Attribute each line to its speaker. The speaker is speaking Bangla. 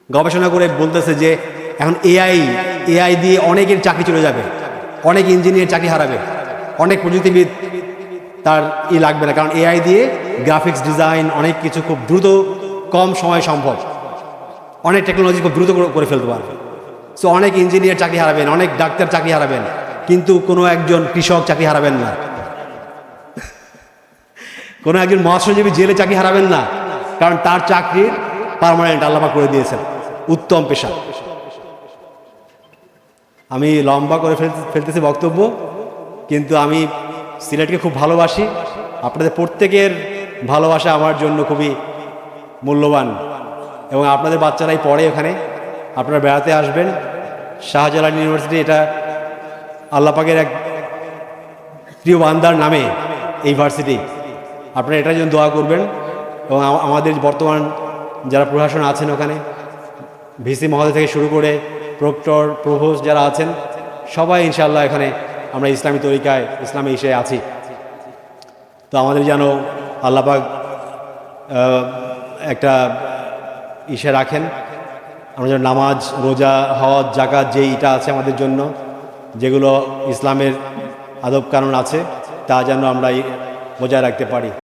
Speaker 1: গবেষণা করে বলতেছে যে এখন এআই দিয়ে অনেকের চাকরি চলে যাবে, অনেক ইঞ্জিনিয়ার চাকরি হারাবে, অনেক প্রযুক্তিবিদ তার লাগবে না, কারণ এআই দিয়ে গ্রাফিক্স ডিজাইন অনেক কিছু খুব দ্রুত কম সময় সম্ভব, অনেক টেকনোলজি খুব দ্রুত করে ফেলতে পারবে। সো অনেক ইঞ্জিনিয়ার চাকরি হারাবেন, অনেক ডাক্তার চাকরি হারাবেন, কিন্তু কোনো একজন কৃষক চাকরি হারাবেন না, কোনো একজন মৎস্যজীবী জেলে চাকরি হারাবেন না, কারণ তার চাকরির পার্মানেন্ট আল্লাহ পাক করে দিয়েছেন, উত্তম পেশা। আমি লম্বা করে ফেলতেছি বক্তব্য, কিন্তু আমি সিলেটকে খুব ভালোবাসি। আপনাদের প্রত্যেকের ভালোবাসা আমার জন্য খুবই মূল্যবান, এবং আপনাদের বাচ্চারাই পড়ে ওখানে, আপনারা বেড়াতে আসবেন। শাহজালাল ইউনিভার্সিটি এটা আল্লাহ পাকের এক প্রিয় বান্দার নামে এই ভার্সিটি, আপনারা এটার জন্য দোয়া করবেন। এবং আমাদের বর্তমান যারা প্রশাসন আছেন ওখানে, ভিসি মহোদয় থেকে শুরু করে প্রক্টর প্রভোস্ট যারা আছেন, সবাই ইনশাআল্লাহ এখানে আমরা ইসলামী তরিকায় ইসলামী ইসে আছি। তো আমাদের যেন আল্লাহ পাক একটা ইসে রাখেন, আমরা যেন নামাজ, রোজা, হজ, জাকাত যে এটা আছে আমাদের জন্য, যেগুলো ইসলামের আদব কানুন আছে, তা যেন আমরা বজায় রাখতে পারি।